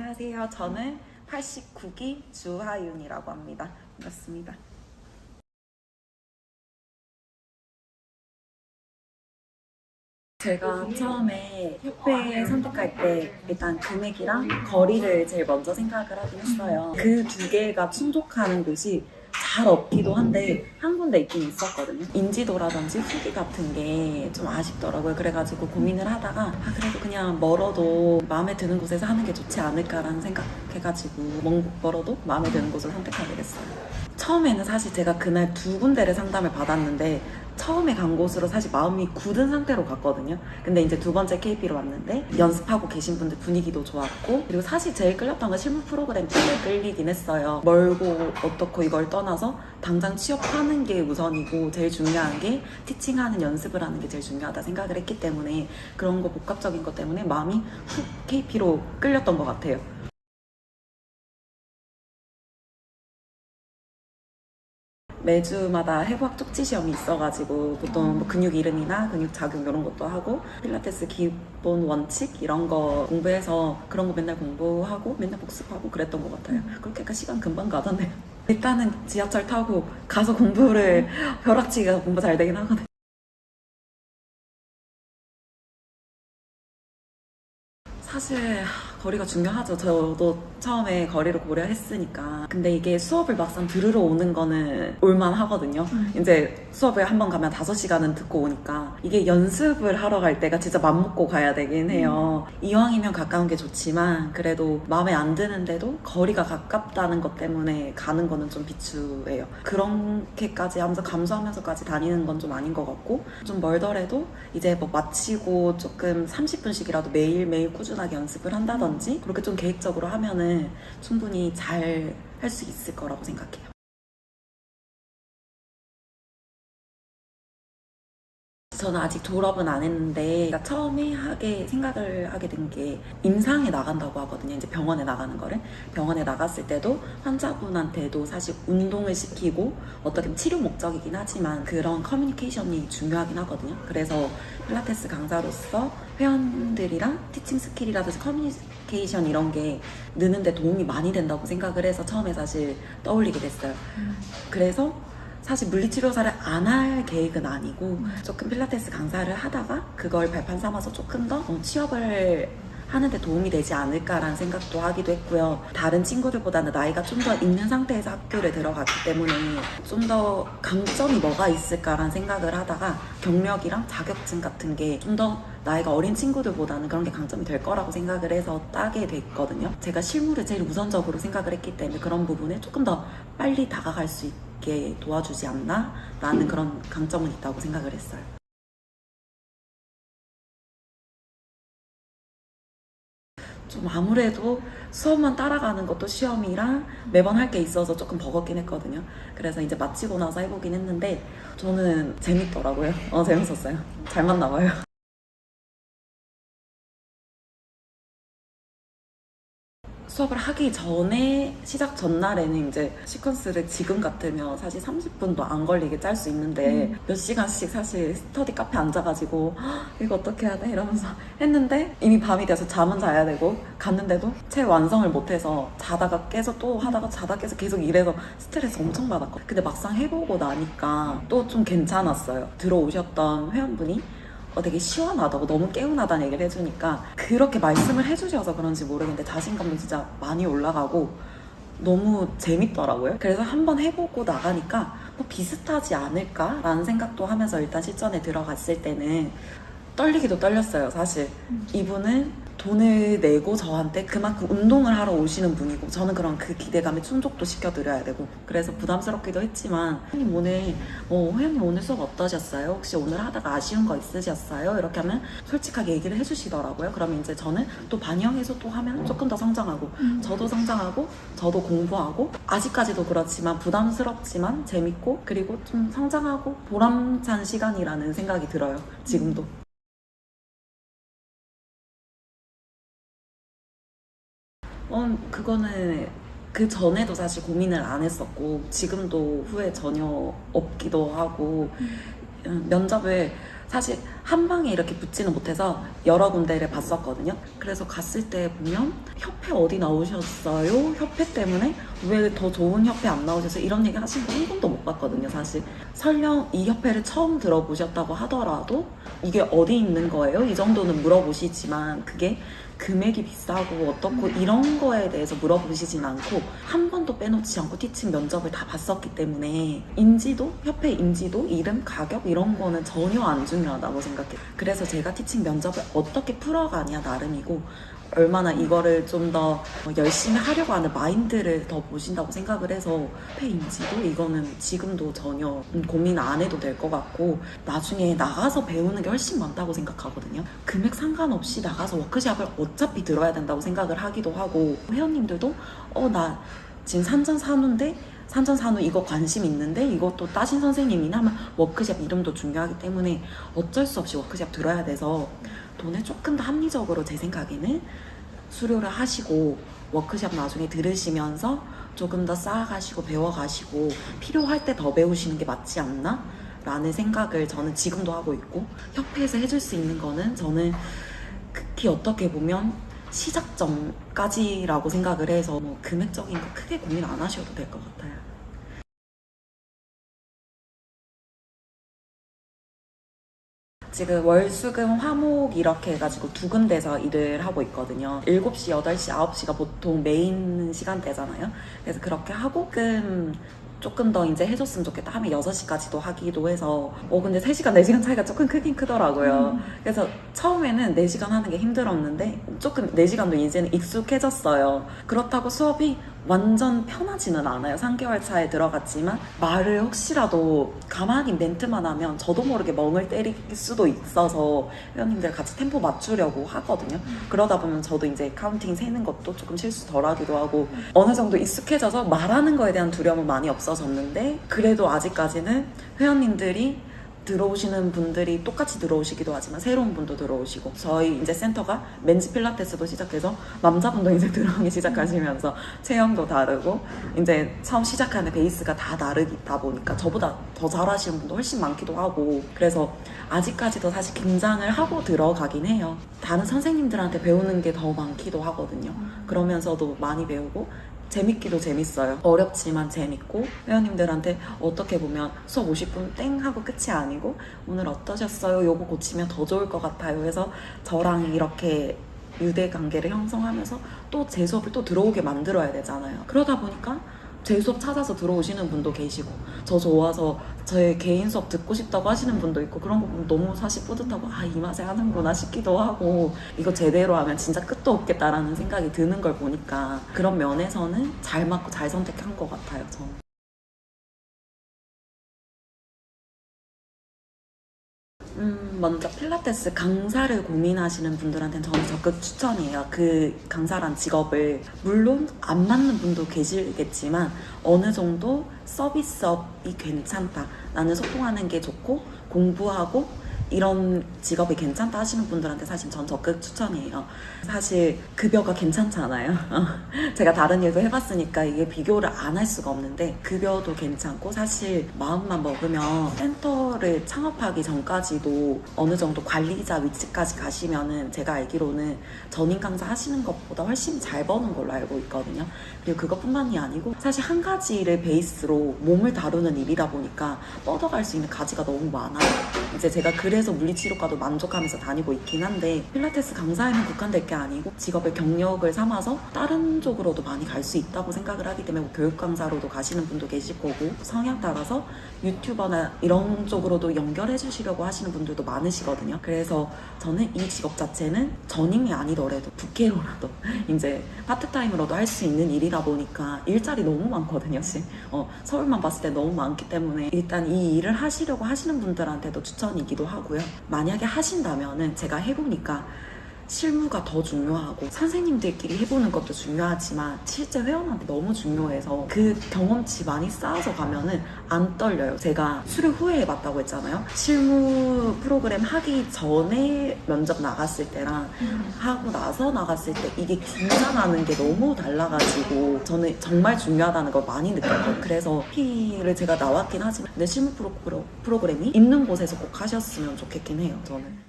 안녕하세요. 저는 89기 주하윤이라고 합니다. 반갑습니다. 제가 처음에 협회 선택할 때 일단 금액이랑 거리를 제일 먼저 생각을 하긴 했어요. 그 두 개가 충족하는 곳이 잘 없기도 한데 한 군데 있긴 있었거든요. 인지도라든지 후기 같은 게 좀 아쉽더라고요. 그래가지고 고민을 하다가 그래도 그냥 멀어도 마음에 드는 곳에서 하는 게 좋지 않을까라는 생각해가지고 멀어도 마음에 드는 곳을 선택하게 됐어요. 처음에는 사실 제가 그날 두 군데를 상담을 받았는데 처음에 간 곳으로 사실 마음이 굳은 상태로 갔거든요. 근데 이제 두 번째 KP로 왔는데 연습하고 계신 분들 분위기도 좋았고, 그리고 사실 제일 끌렸던 건 실무 프로그램 때문에 끌리긴 했어요. 멀고 어떻고 이걸 떠나서 당장 취업하는 게 우선이고 제일 중요한 게 티칭하는 연습을 하는 게 제일 중요하다 생각을 했기 때문에 그런 거 복합적인 것 때문에 마음이 훅 KP로 끌렸던 것 같아요. 매주마다 해부학 쪽지 시험이 있어가지고 보통 뭐 근육 이름이나 근육 작용 이런 것도 하고 필라테스 기본 원칙 이런 거 공부해서 그런 거 맨날 공부하고 맨날 복습하고 그랬던 것 같아요. 그렇게 약간 시간 금방 가던데요. 일단은 지하철 타고 가서 공부를 벼락치기가 공부 잘 되긴 하거든요. 사실 거리가 중요하죠. 저도 처음에 거리를 고려했으니까. 근데 이게 수업을 막상 들으러 오는 거는 올만하거든요. 이제 수업을 한 번 가면 5시간은 듣고 오니까 이게 연습을 하러 갈 때가 진짜 맘먹고 가야 되긴 해요. 이왕이면 가까운 게 좋지만 그래도 마음에 안 드는데도 거리가 가깝다는 것 때문에 가는 거는 좀 비추해요. 그렇게까지 하면서 감수하면서까지 다니는 건 좀 아닌 것 같고, 좀 멀더라도 이제 뭐 마치고 조금 30분씩이라도 매일매일 꾸준하게 연습을 한다든지 그렇게 좀 계획적으로 하면은 충분히 잘 할 수 있을 거라고 생각해요. 저는 아직 졸업은 안 했는데 처음에 생각을 하게 된 게 임상에 나간다고 하거든요. 이제 병원에 나가는 거를. 병원에 나갔을 때도 환자분한테도 사실 운동을 시키고 어떻게 보면 치료 목적이긴 하지만 그런 커뮤니케이션이 중요하긴 하거든요. 그래서 필라테스 강사로서 회원들이랑 티칭 스킬이라든지 커뮤니케이션 이런 게 느는데 도움이 많이 된다고 생각을 해서 처음에 사실 떠올리게 됐어요. 그래서 사실 물리치료사를 안 할 계획은 아니고 조금 필라테스 강사를 하다가 그걸 발판 삼아서 조금 더 취업을 하는데 도움이 되지 않을까라는 생각도 하기도 했고요. 다른 친구들보다는 나이가 좀 더 있는 상태에서 학교를 들어갔기 때문에 좀 더 강점이 뭐가 있을까라는 생각을 하다가 경력이랑 자격증 같은 게 좀 더 나이가 어린 친구들보다는 그런 게 강점이 될 거라고 생각을 해서 따게 됐거든요. 제가 실무를 제일 우선적으로 생각을 했기 때문에 그런 부분에 조금 더 빨리 다가갈 수 있게 도와주지 않나? 라는 그런 강점은 있다고 생각을 했어요. 좀 아무래도 수업만 따라가는 것도 시험이랑 매번 할 게 있어서 조금 버겁긴 했거든요. 그래서 이제 마치고 나서 해보긴 했는데 저는 재밌더라고요. 재밌었어요. 잘 맞나 봐요. 수업을 하기 전에 시작 전날에는 이제 시퀀스를 지금 같으면 사실 30분도 안 걸리게 짤 수 있는데 몇 시간씩 사실 스터디 카페 앉아가지고 이거 어떻게 해야 돼? 이러면서 했는데 이미 밤이 돼서 잠은 자야 되고 갔는데도 채 완성을 못해서 자다가 깨서 또 하다가 자다 깨서 계속 이래서 스트레스 엄청 받았거든요. 근데 막상 해보고 나니까 또 좀 괜찮았어요. 들어오셨던 회원분이 되게 시원하다고 너무 개운하다는 얘기를 해주니까 그렇게 말씀을 해주셔서 그런지 모르겠는데 자신감도 진짜 많이 올라가고 너무 재밌더라고요. 그래서 한번 해보고 나가니까 뭐 비슷하지 않을까라는 생각도 하면서 일단 실전에 들어갔을 때는 떨리기도 떨렸어요. 사실 이분은 돈을 내고 저한테 그만큼 운동을 하러 오시는 분이고 저는 그런 그 기대감에 충족도 시켜드려야 되고 그래서 부담스럽기도 했지만 회원님 오늘 수업 어떠셨어요? 혹시 오늘 하다가 아쉬운 거 있으셨어요? 이렇게 하면 솔직하게 얘기를 해주시더라고요. 그러면 이제 저는 또 반영해서 또 하면 조금 더 성장하고 저도 성장하고 저도 공부하고 아직까지도 그렇지만 부담스럽지만 재밌고 그리고 좀 성장하고 보람찬 시간이라는 생각이 들어요. 지금도. 그거는 그 전에도 사실 고민을 안 했었고 지금도 후회 전혀 없기도 하고 면접을 사실 한 방에 이렇게 붙지는 못해서 여러 군데를 봤었거든요. 그래서 갔을 때 보면 협회 어디 나오셨어요? 협회 때문에 왜 더 좋은 협회 안 나오셔서 이런 얘기 하신 거 한 번도 못 봤거든요, 사실. 설령 이 협회를 처음 들어보셨다고 하더라도 이게 어디 있는 거예요? 이 정도는 물어보시지만 그게 금액이 비싸고 어떻고 이런 거에 대해서 물어보시진 않고 한 번도 빼놓지 않고 티칭 면접을 다 봤었기 때문에 인지도, 협회 인지도, 이름, 가격 이런 거는 전혀 안 중요하다고 생각해요. 그래서 제가 티칭 면접을 어떻게 풀어가냐 나름이고 얼마나 이거를 좀 더 열심히 하려고 하는 마인드를 더 보신다고 생각을 해서 협회 인지도 이거는 지금도 전혀 고민 안 해도 될 것 같고 나중에 나가서 배우는 게 훨씬 많다고 생각하거든요. 금액 상관없이 나가서 워크숍을 어차피 들어야 된다고 생각을 하기도 하고 회원님들도 나 지금 산전산후인데 산전산후 이거 관심 있는데 이것도 따신 선생님이나 하면 워크숍 이름도 중요하기 때문에 어쩔 수 없이 워크숍 들어야 돼서 돈을 조금 더 합리적으로 제 생각에는 수료를 하시고 워크숍 나중에 들으시면서 조금 더 쌓아가시고 배워가시고 필요할 때 더 배우시는 게 맞지 않나? 라는 생각을 저는 지금도 하고 있고 협회에서 해줄 수 있는 거는 저는 극히 어떻게 보면 시작점까지라고 생각을 해서 뭐 금액적인 거 크게 고민 안 하셔도 될 것 같아요. 지금 월수금 화목 이렇게 해가지고 두 군데서 일을 하고 있거든요. 7시, 8시, 9시가 보통 메인 시간대잖아요. 그래서 그렇게 하고 조금 더 이제 해줬으면 좋겠다 하면 6시까지도 하기도 해서 근데 3시간, 4시간 차이가 조금 크긴 크더라고요. 그래서 처음에는 4시간 하는 게 힘들었는데 조금 4시간도 이제는 익숙해졌어요. 그렇다고 수업이 완전 편하지는 않아요. 3개월 차에 들어갔지만 말을 혹시라도 가만히 멘트만 하면 저도 모르게 멍을 때릴 수도 있어서 회원님들 같이 템포 맞추려고 하거든요. 그러다 보면 저도 이제 카운팅 세는 것도 조금 실수 덜 하기도 하고 어느 정도 익숙해져서 말하는 거에 대한 두려움은 많이 없어졌는데 그래도 아직까지는 회원님들이 들어오시는 분들이 똑같이 들어오시기도 하지만 새로운 분도 들어오시고 저희 이제 센터가 맨즈 필라테스도 시작해서 남자분도 이제 들어오기 시작하시면서 체형도 다르고 이제 처음 시작하는 베이스가 다 다르다 보니까 저보다 더 잘하시는 분도 훨씬 많기도 하고 그래서 아직까지도 사실 긴장을 하고 들어가긴 해요. 다른 선생님들한테 배우는 게 더 많기도 하거든요. 그러면서도 많이 배우고 재밌기도 재밌어요. 어렵지만 재밌고 회원님들한테 어떻게 보면 수업 50분 땡 하고 끝이 아니고 오늘 어떠셨어요? 요거 고치면 더 좋을 것 같아요. 해서 저랑 이렇게 유대 관계를 형성하면서 또 제 수업을 또 들어오게 만들어야 되잖아요. 그러다 보니까 제 수업 찾아서 들어오시는 분도 계시고 저 좋아서 저의 개인 수업 듣고 싶다고 하시는 분도 있고 그런 거 보면 너무 사실 뿌듯하고 이 맛에 하는구나 싶기도 하고 이거 제대로 하면 진짜 끝도 없겠다라는 생각이 드는 걸 보니까 그런 면에서는 잘 맞고 잘 선택한 것 같아요, 저는. 먼저 필라테스 강사를 고민하시는 분들한테는 저는 적극 추천이에요. 그 강사란 직업을 물론 안 맞는 분도 계시겠지만 어느 정도 서비스업이 괜찮다. 나는 소통하는 게 좋고 공부하고 이런 직업이 괜찮다 하시는 분들한테 사실 전 적극 추천이에요. 사실 급여가 괜찮잖아요. 제가 다른 일도 해봤으니까 이게 비교를 안 할 수가 없는데 급여도 괜찮고 사실 마음만 먹으면 센터를 창업하기 전까지도 어느 정도 관리자 위치까지 가시면은 제가 알기로는 전임 강사 하시는 것보다 훨씬 잘 버는 걸로 알고 있거든요. 그리고 그것뿐만이 아니고 사실 한 가지를 베이스로 몸을 다루는 일이다 보니까 뻗어갈 수 있는 가지가 너무 많아요. 이제 제가 그래서 물리치료과도 만족하면서 다니고 있긴 한데 필라테스 강사에만 국한될 게 아니고 직업의 경력을 삼아서 다른 쪽으로도 많이 갈 수 있다고 생각을 하기 때문에 뭐 교육 강사로도 가시는 분도 계실 거고 성향 따라서 유튜버나 이런 쪽으로도 연결해 주시려고 하시는 분들도 많으시거든요. 그래서 저는 이 직업 자체는 전임이 아니더라도 부캐로라도 이제 파트타임으로도 할 수 있는 일이다 보니까 일자리 너무 많거든요. 서울만 봤을 때 너무 많기 때문에 일단 이 일을 하시려고 하시는 분들한테도 추천이기도 하고요. 만약에 하신다면은 제가 해보니까 실무가 더 중요하고 선생님들끼리 해보는 것도 중요하지만 실제 회원한테 너무 중요해서 그 경험치 많이 쌓아서 가면은 안 떨려요. 제가 수료 후에 해봤다고 했잖아요. 실무 프로그램 하기 전에 면접 나갔을 때랑 하고 나서 나갔을 때 이게 긴장하는 게 너무 달라가지고 저는 정말 중요하다는 걸 많이 느꼈거든요. 그래서 P를 제가 나왔긴 하지만 내 실무 프로그램이 있는 곳에서 꼭 하셨으면 좋겠긴 해요, 저는.